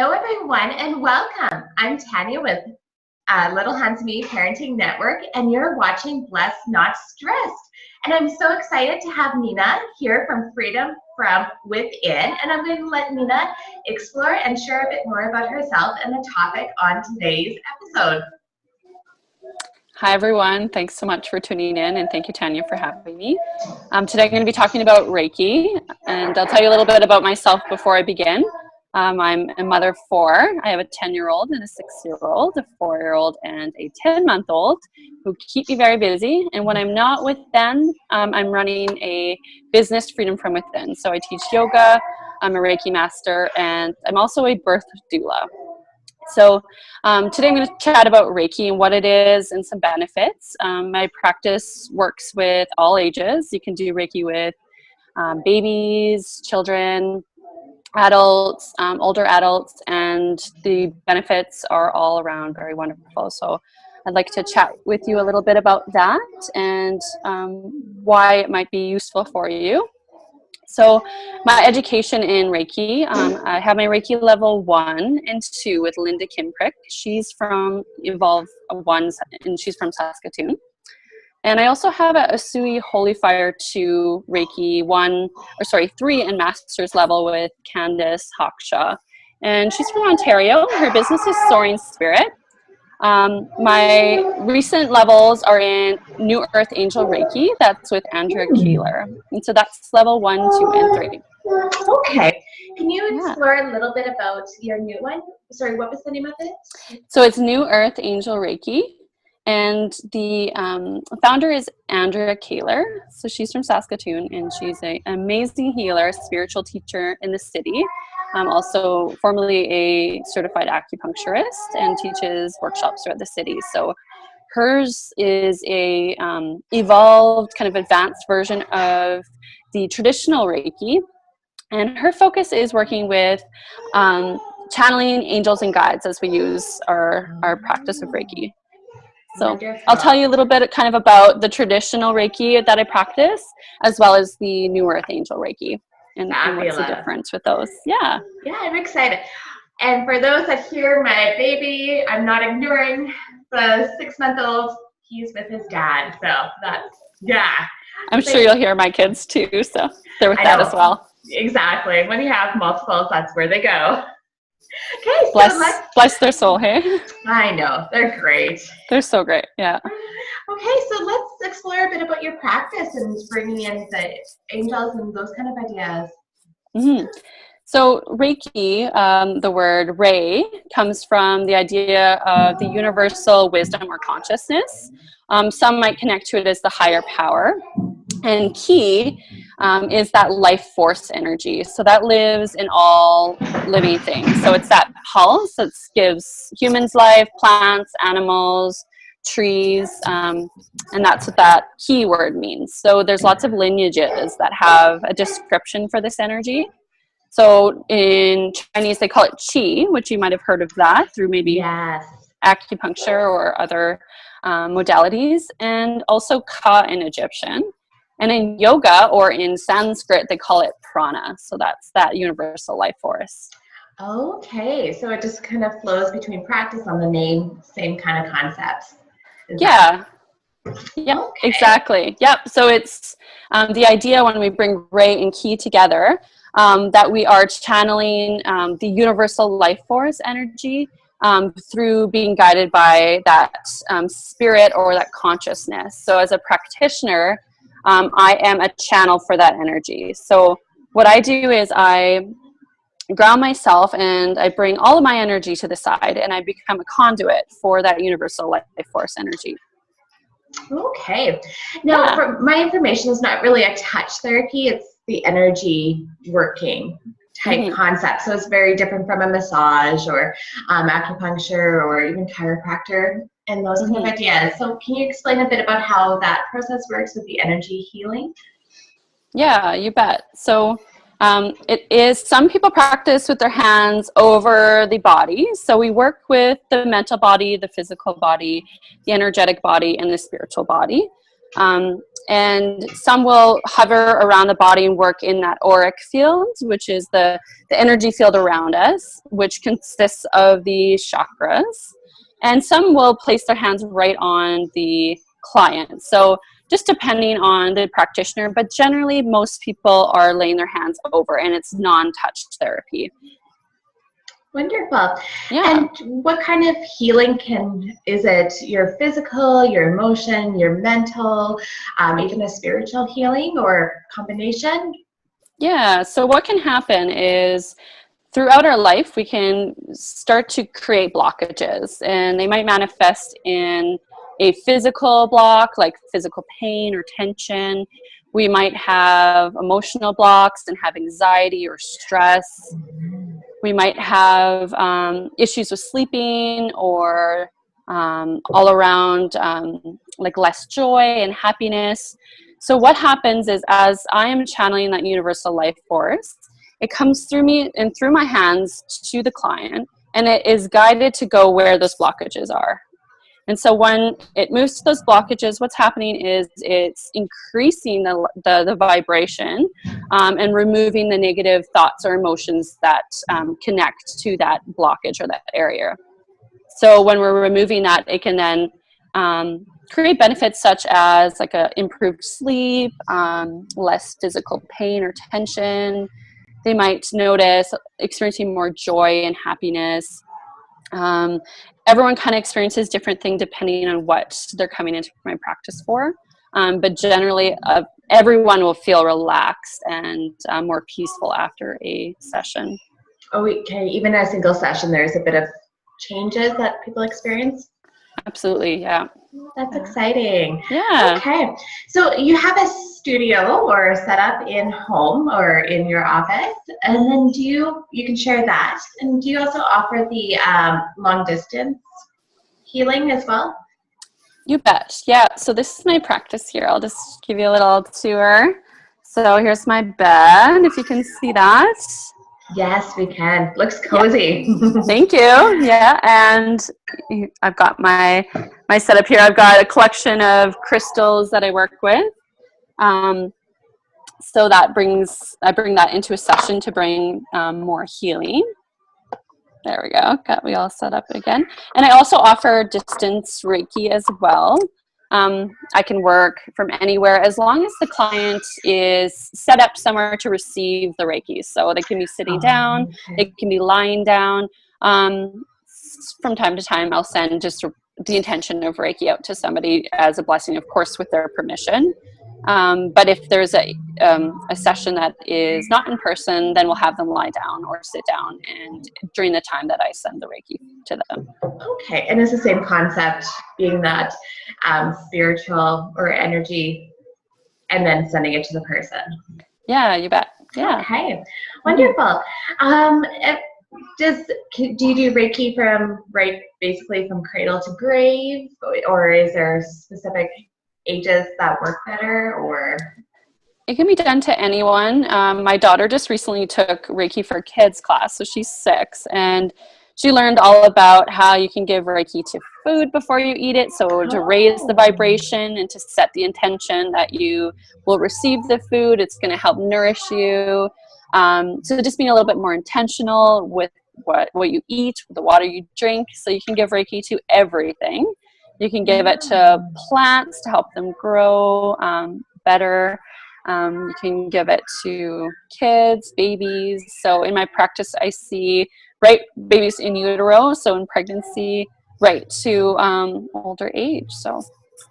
Hello, everyone, and welcome. I'm Tanya with Little Hands Me Parenting Network, and you're watching Blessed Not Stressed. And I'm so excited to have Nina here from Freedom from Within, and I'm going to let Nina explore and share a bit more about herself and the topic on today's episode. Hi, everyone. Thanks so much for tuning in, and thank you, Tanya, for having me. Today I'm going to be talking about Reiki, and I'll tell you a little bit about myself before I begin. I'm a mother of four. I have a 10-year-old and a 6-year-old, a 4-year-old, and a 10-month-old who keep me very busy. And when I'm not with them, I'm running a business, Freedom from Within. So I teach yoga, I'm a Reiki master, and I'm also a birth doula. So today I'm going to chat about Reiki and what it is and some benefits. My practice works with all ages. You can do Reiki with babies, children, adults, older adults, and the benefits are all around very wonderful. So I'd like to chat with you a little bit about that and why it might be useful for you. So my education in Reiki, I have my Reiki level 1 and 2 with Linda Kimprick. She's from Evolve 1 and she's from Saskatoon. And I also have a Usui Holy Fire 2 Reiki 3 and Master's level with Candice Hawkshaw. And she's from Ontario. Her business is Soaring Spirit. My recent levels are in New Earth Angel Reiki. That's with Andrea Kaler. And so that's level 1, 2, and 3. Okay. Can you explore a little bit about your new one? Sorry, what was the name of it? So it's New Earth Angel Reiki. And the founder is Andrea Kaler. So she's from Saskatoon, and she's an amazing healer, spiritual teacher in the city. Also formerly a certified acupuncturist and teaches workshops throughout the city. So hers is a evolved, kind of advanced version of the traditional Reiki. And her focus is working with channeling angels and guides as we use our practice of Reiki. So Wonderful. I'll tell you a little bit kind of about the traditional Reiki that I practice, as well as the New Earth Angel Reiki and what's the difference with those. Yeah, I'm excited. And for those that hear my baby, I'm not ignoring the 6-month-old. He's with his dad. So that's, I'm sure you'll hear my kids too. So they're with that as well. Exactly. When you have multiples, that's where they go. Okay, bless their soul, hey? I know, they're great. They're so great, yeah. Okay, so let's explore a bit about your practice and bringing in the angels and those kind of ideas. Mm-hmm. So Reiki, the word Rei, comes from the idea of the universal wisdom or consciousness. Some might connect to it as the higher power. And Ki is that life force energy. So that lives in all living things. So it's that pulse that gives humans life, plants, animals, trees, and that's what that Ki word means. So there's lots of lineages that have a description for this energy. So in Chinese, they call it Qi, which you might have heard of that through maybe acupuncture or other modalities, and also Ka in Egyptian. And in yoga or in Sanskrit, they call it prana. So that's that universal life force. Okay, so it just kind of flows between practice on the same kind of concepts. Yeah, exactly. Yep. So it's the idea when we bring Rei and Ki together that we are channeling the universal life force energy through being guided by that spirit or that consciousness. So as a practitioner, I am a channel for that energy. So what I do is I ground myself and I bring all of my energy to the side and I become a conduit for that universal life force energy. Okay. Now, for my information is not really a touch therapy. It's the energy working type concept. So it's very different from a massage or acupuncture or even chiropractor and those kind of ideas. So can you explain a bit about how that process works with the energy healing? Yeah, you bet. So it is, some people practice with their hands over the body. So we work with the mental body, the physical body, the energetic body, and the spiritual body. And some will hover around the body and work in that auric field, which is the energy field around us, which consists of the chakras. And some will place their hands right on the client. So just depending on the practitioner, but generally most people are laying their hands over, and it's non-touch therapy. Wonderful. Yeah. And what kind of healing is it your physical, your emotion, your mental, even a spiritual healing or combination? Yeah, so what can happen is throughout our life, we can start to create blockages, and they might manifest in a physical block, like physical pain or tension. We might have emotional blocks and have anxiety or stress. We might have issues with sleeping, or all around like less joy and happiness. So what happens is, as I am channeling that universal life force, it comes through me and through my hands to the client, and it is guided to go where those blockages are. And so when it moves to those blockages, what's happening is it's increasing the vibration and removing the negative thoughts or emotions that connect to that blockage or that area. So when we're removing that, it can then create benefits such as like a improved sleep, less physical pain or tension. They might notice experiencing more joy and happiness. Everyone kind of experiences different things depending on what they're coming into my practice for. But generally, everyone will feel relaxed and more peaceful after a session. Oh, okay. Even a single session, there's a bit of changes that people experience? Absolutely, yeah. That's exciting. Yeah. Okay. So you have a studio or setup in home or in your office, and then you can share that. And do you also offer the long distance healing as well? You bet. Yeah. So this is my practice here. I'll just give you a little tour. So here's my bed, if you can see that. Yes, we can. Looks cozy. Yeah. Thank you. Yeah, and I've got my setup here. I've got a collection of crystals that I work with. So I bring that into a session to bring more healing. There we go. Got we all set up again. And I also offer distance Reiki as well. I can work from anywhere as long as the client is set up somewhere to receive the Reiki. So they can be sitting down, they can be lying down. From time to time, I'll send just the intention of Reiki out to somebody as a blessing, of course, with their permission. But if there's a session that is not in person, then we'll have them lie down or sit down, and during the time that I send the Reiki to them. Okay, and it's the same concept, being that spiritual or energy, and then sending it to the person. Yeah, you bet. Yeah. Okay, wonderful. Do you do Reiki from basically from cradle to grave, or is there specific ages that work better, or? It can be done to anyone. My daughter just recently took Reiki for Kids class, so she's 6, and she learned all about how you can give Reiki to food before you eat it, so to raise the vibration and to set the intention that you will receive the food. It's going to help nourish you. So just being a little bit more intentional with what you eat, the water you drink, so you can give Reiki to everything. You can give it to plants to help them grow better. You can give it to kids, babies. So in my practice, I see babies in utero, so in pregnancy, right to older age. So.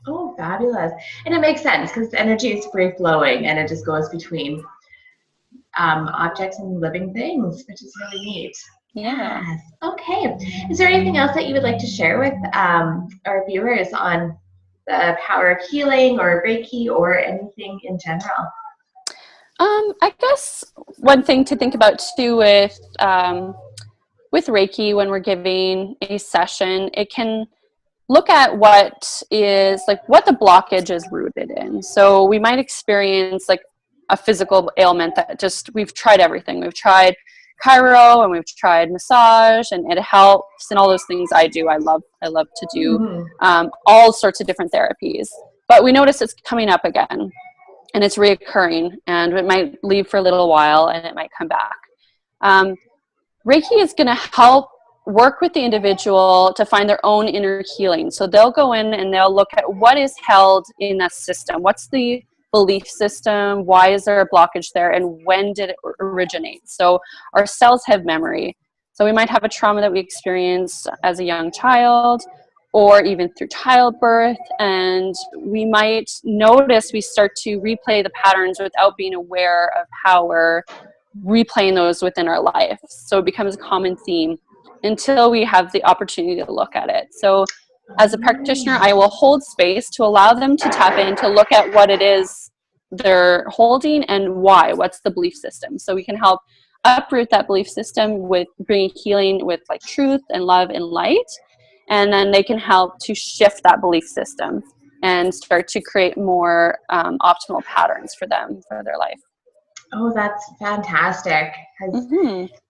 Oh, fabulous. And it makes sense because energy is free flowing and it just goes between objects and living things, which is really neat. Yeah. Yes. Okay. Is there anything else that you would like to share with our viewers on the power of healing or Reiki or anything in general? I guess one thing to think about too with Reiki, when we're giving a session, it can look at what the blockage is rooted in. So we might experience like a physical ailment that we've tried everything. We've tried chiro and we've tried massage, and it helps, and all those things I do. I love to do all sorts of different therapies. but we notice it's coming up again and it's reoccurring, and it might leave for a little while and it might come back. Reiki is going to help work with the individual to find their own inner healing. So they'll go in and they'll look at what is held in a system. What's the belief system? Why is there a blockage there? And when did it originate? So our cells have memory. So we might have a trauma that we experienced as a young child, or even through childbirth, and we might notice we start to replay the patterns without being aware of how we're replaying those within our life. So it becomes a common theme until we have the opportunity to look at it. So as a practitioner, I will hold space to allow them to tap in, to look at what it is they're holding and why, what's the belief system. So we can help uproot that belief system with bringing healing with like truth and love and light. And then they can help to shift that belief system and start to create more optimal patterns for them, for their life. Oh, that's fantastic.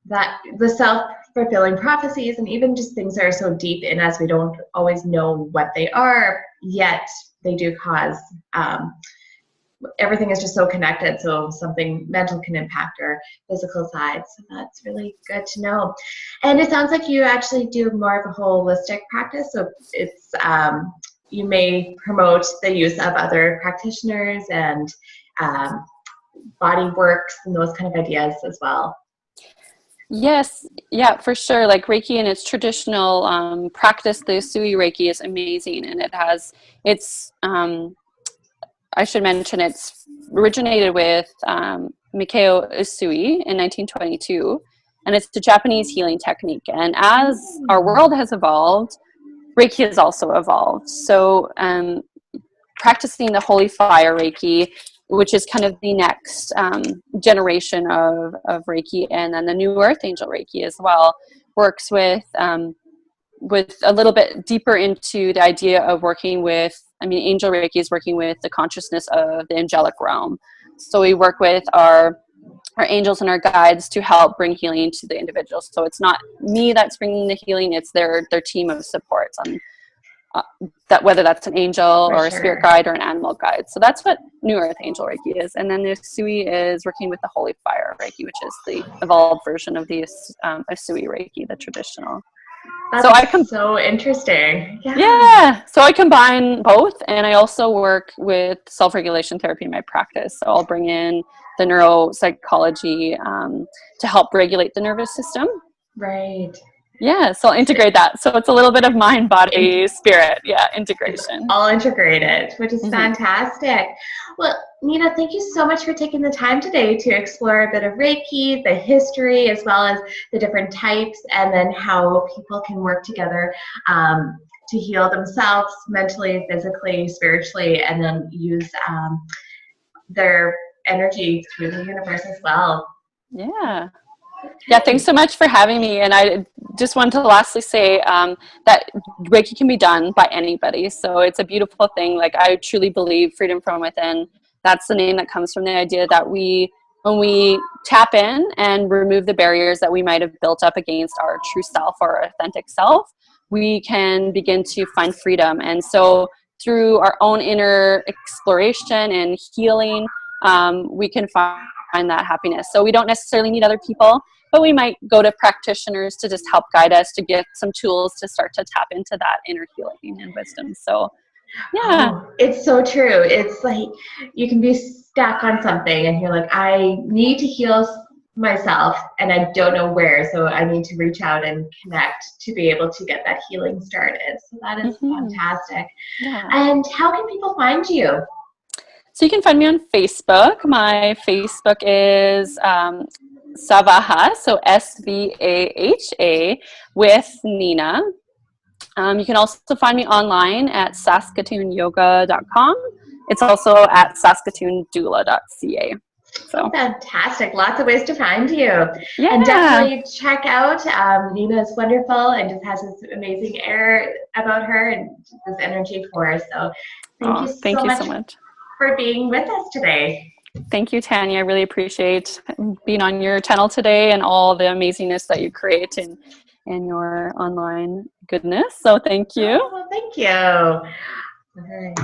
That the self-fulfilling prophecies, and even just things that are so deep in us, we don't always know what they are, yet they do cause, everything is just so connected. So something mental can impact our physical side. So that's really good to know. And it sounds like you actually do more of a holistic practice. So it's, you may promote the use of other practitioners and body works and those kind of ideas as well. Yes, yeah, for sure. Like Reiki in its traditional practice, the Usui Reiki is amazing, and it has, I should mention, it's originated with Mikao Usui in 1922, and it's the Japanese healing technique. And as our world has evolved, Reiki has also evolved. So practicing the Holy Fire Reiki, which is kind of the next generation of Reiki, and then the New Earth Angel Reiki as well, works with a little bit deeper into the idea of working with, Angel Reiki is working with the consciousness of the angelic realm. So we work with our angels and our guides to help bring healing to the individuals. So it's not me that's bringing the healing, it's their team of supports on that, whether that's an angel or a spirit guide or an animal guide. So that's what New Earth Angel Reiki is. And then the Usui is working with the Holy Fire Reiki, which is the evolved version of the Usui Reiki, the traditional. That's so interesting. Yeah. So I combine both, and I also work with self-regulation therapy in my practice. So I'll bring in the neuropsychology to help regulate the nervous system. Right. Yeah, so I'll integrate that. So it's a little bit of mind, body, spirit. Yeah, integration. It's all integrated, which is fantastic. Well, Nina, thank you so much for taking the time today to explore a bit of Reiki, the history, as well as the different types, and then how people can work together to heal themselves mentally, physically, spiritually, and then use their energy through the universe as well. Yeah. Yeah, thanks so much for having me. And I just wanted to lastly say that Reiki can be done by anybody. So it's a beautiful thing. Like, I truly believe freedom from within. That's the name that comes from the idea that when we tap in and remove the barriers that we might have built up against our true self or authentic self, we can begin to find freedom. And so through our own inner exploration and healing, we can find that happiness. So we don't necessarily need other people, but we might go to practitioners to just help guide us, to get some tools to start to tap into that inner healing and wisdom. So yeah. Oh, it's so true. It's like you can be stuck on something and you're like, I need to heal myself and I don't know where, so I need to reach out and connect to be able to get that healing started. So that is fantastic. Yeah. And how can people find you? So you can find me on Facebook. My Facebook is Savaha, so Svaha with Nina. You can also find me online at saskatoonyoga.com. It's also at saskatoondoula.ca. So fantastic. Lots of ways to find you. Yeah. And definitely check out Nina is wonderful and just has this amazing air about her and this energy for her. So thank you so much for being with us today. Thank you, Tanya. I really appreciate being on your channel today and all the amazingness that you create in your online goodness. So thank you. Oh, well, thank you. All right.